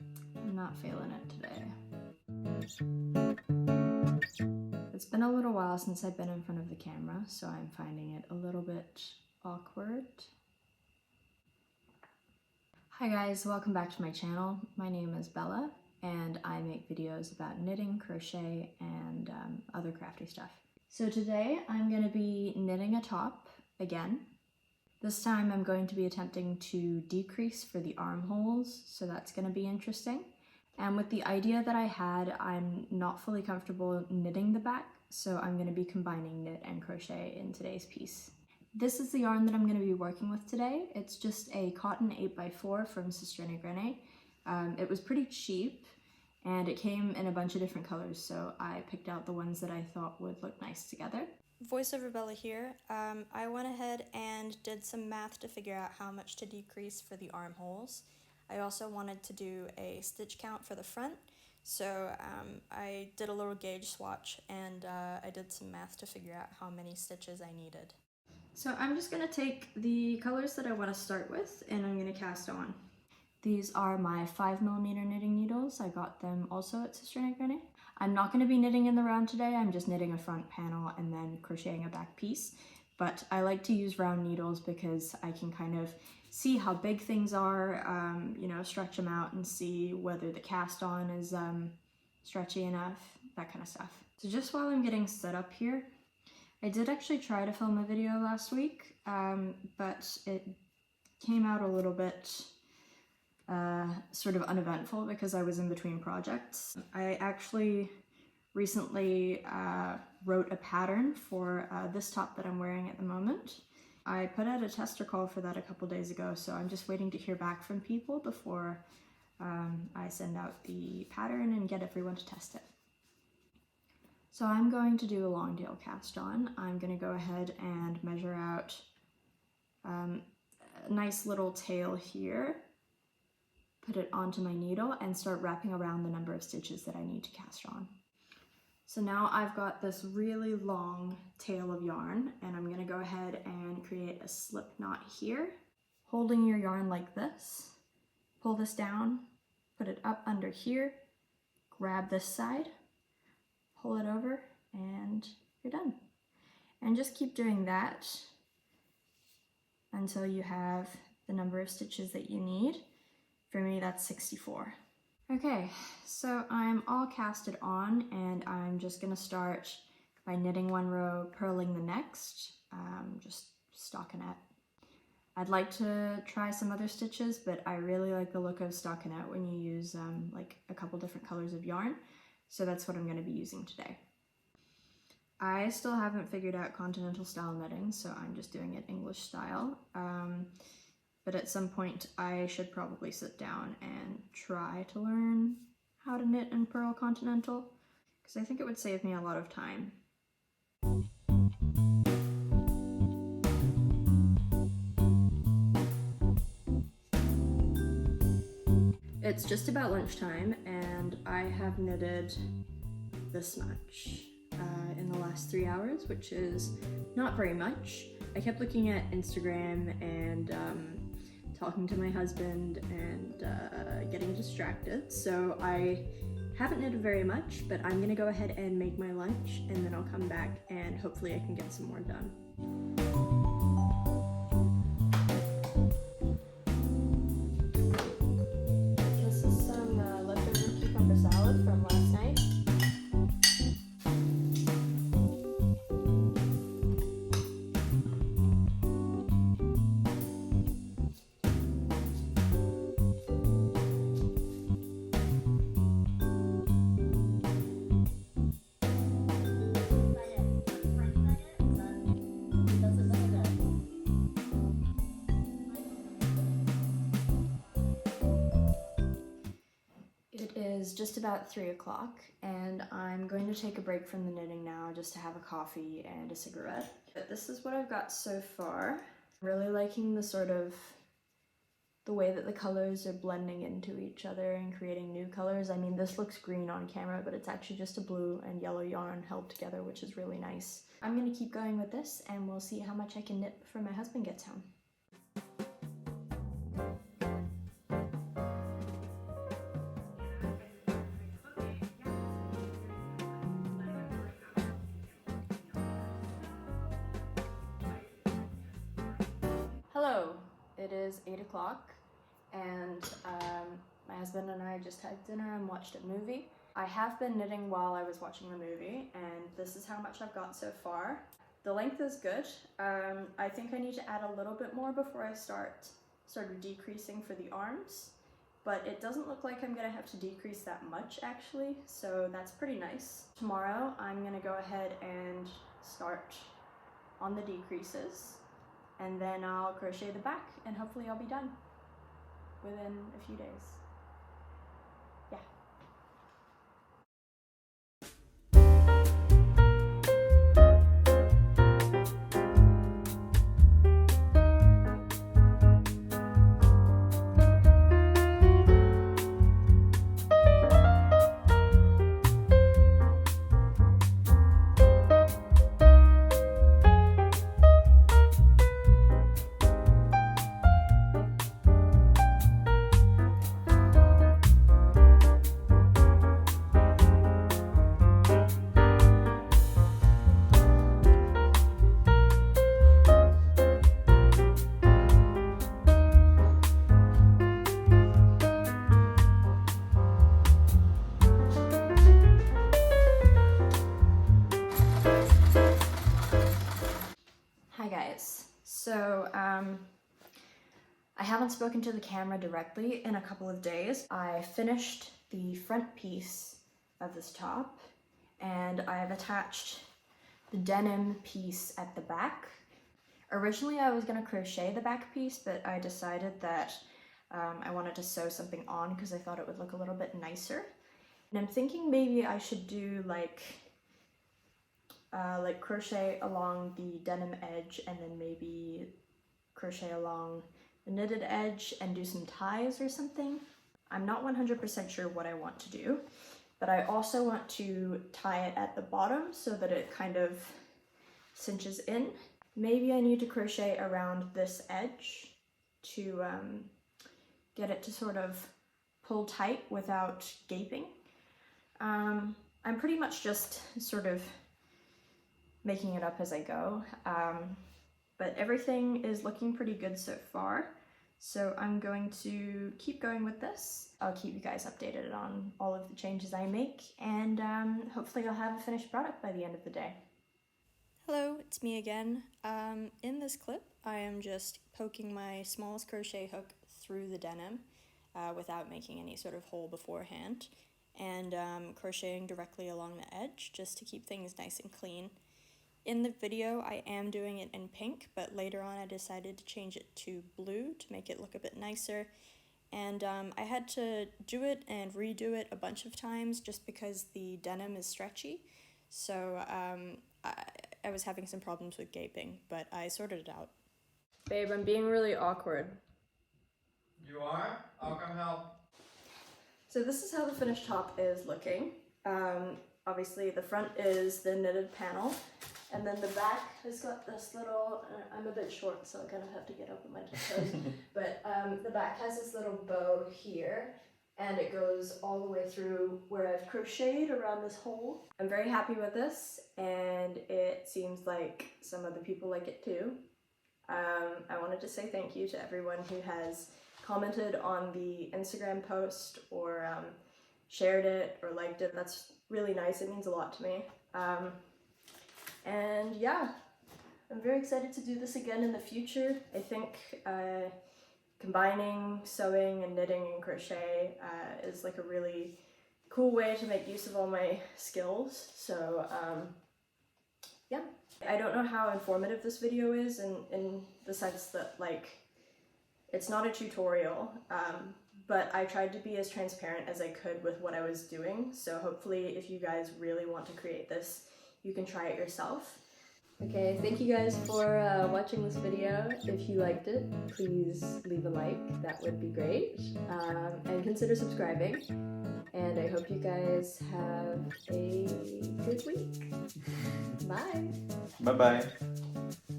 I'm not feeling it today. It's been a little while since I've been in front of the camera, so I'm finding it a little bit awkward. Hi guys, welcome back to my channel. My name is Bella, and I make videos about knitting, crochet, and other crafty stuff. So today I'm going to be knitting a top again. This time I'm going to be attempting to decrease for the armholes, so that's going to be interesting. And with the idea that I had, I'm not fully comfortable knitting the back, so I'm going to be combining knit and crochet in today's piece. This is the yarn that I'm going to be working with today. It's just a cotton 8x4 from Søstrene Grene. It was pretty cheap, and it came in a bunch of different colors, so I picked out the ones that I thought would look nice together. Voiceover Bella here. I went ahead and did some math to figure out how much to decrease for the armholes. I also wanted to do a stitch count for the front, so I did a little gauge swatch and I did some math to figure out how many stitches I needed. So I'm just going to take the colors that I want to start with and I'm going to cast on. These are my 5mm knitting needles. I got them also at Søstrene Grene. I'm not going to be knitting in the round today, I'm just knitting a front panel and then crocheting a back piece. But I like to use round needles because I can kind of see how big things are, you know, stretch them out and see whether the cast on is stretchy enough, that kind of stuff. So just while I'm getting set up here, I did actually try to film a video last week, but it came out a little bit sort of uneventful because I was in between projects. I actually recently wrote a pattern for this top that I'm wearing at the moment. I put out a tester call for that a couple days ago, so I'm just waiting to hear back from people before I send out the pattern and get everyone to test it. So I'm going to do a long tail cast on. I'm going to go ahead and measure out a nice little tail here, put it onto my needle, and start wrapping around the number of stitches that I need to cast on. So now I've got this really long tail of yarn, and I'm going to go ahead and create a slip knot here. Holding your yarn like this, pull this down, put it up under here, grab this side, pull it over, and you're done. And just keep doing that until you have the number of stitches that you need. For me, that's 64. Okay, so I'm all casted on, and I'm just gonna start by knitting one row, purling the next, just stockinette. I'd like to try some other stitches, but I really like the look of stockinette when you use like a couple different colors of yarn, so that's what I'm gonna be using today. I still haven't figured out continental style knitting, so I'm just doing it English style. But at some point I should probably sit down and try to learn how to knit and purl continental, because I think it would save me a lot of time. It's just about lunchtime and I have knitted this much in the last 3 hours, which is not very much. I kept looking at Instagram and talking to my husband and getting distracted, so I haven't knitted very much, but I'm gonna go ahead and make my lunch and then I'll come back and hopefully I can get some more done. This is some leftover cucumber salad from last night. It is just about 3 o'clock and I'm going to take a break from the knitting now just to have a coffee and a cigarette. But this is what I've got so far. Really liking the way that the colors are blending into each other and creating new colors. I mean, this looks green on camera, but it's actually just a blue and yellow yarn held together, which is really nice. I'm gonna keep going with this and we'll see how much I can knit before my husband gets home. Hello, it is 8 o'clock and my husband and I just had dinner and watched a movie. I have been knitting while I was watching the movie and this is how much I've got so far. The length is good. I think I need to add a little bit more before I start sort of decreasing for the arms, but it doesn't look like I'm gonna have to decrease that much actually, so that's pretty nice. Tomorrow I'm gonna go ahead and start on the decreases, and then I'll crochet the back and hopefully I'll be done within a few days. Yeah. Hi guys. So I haven't spoken to the camera directly in a couple of days. I finished the front piece of this top and I've attached the denim piece at the back. Originally I was going to crochet the back piece, but I decided that I wanted to sew something on because I thought it would look a little bit nicer. And I'm thinking maybe I should do like crochet along the denim edge and then maybe crochet along the knitted edge and do some ties or something. I'm not 100% sure what I want to do, but I also want to tie it at the bottom so that it kind of cinches in. Maybe I need to crochet around this edge to get it to sort of pull tight without gaping. I'm pretty much just sort of making it up as I go, but everything is looking pretty good so far, so I'm going to keep going with this. I'll keep you guys updated on all of the changes I make, and hopefully I'll have a finished product by the end of the day. Hello, it's me again. In this clip I am just poking my smallest crochet hook through the denim without making any sort of hole beforehand, and crocheting directly along the edge just to keep things nice and clean. In the video, I am doing it in pink, but later on I decided to change it to blue to make it look a bit nicer. And I had to do it and redo it a bunch of times just because the denim is stretchy. So I was having some problems with gaping, but I sorted it out. Babe, I'm being really awkward. You are? I'll come help. So this is how the finished top is looking. Obviously the front is the knitted panel, and then the back has got this little, I'm a bit short so I kind of have to get up on my tiptoes, but the back has this little bow here, and it goes all the way through where I've crocheted around this hole. I'm very happy with this, and it seems like some other people like it too. I wanted to say thank you to everyone who has commented on the Instagram post or shared it or liked it. That's really nice. It means a lot to me. And yeah, I'm very excited to do this again in the future. I think combining sewing and knitting and crochet is like a really cool way to make use of all my skills. So yeah, I don't know how informative this video is in the sense that like it's not a tutorial, but I tried to be as transparent as I could with what I was doing, so hopefully if you guys really want to create this, you can try it yourself. Okay, thank you guys for watching this video. If you liked it, please leave a like, that would be great, and consider subscribing, and I hope you guys have a good week. Bye! Bye-bye.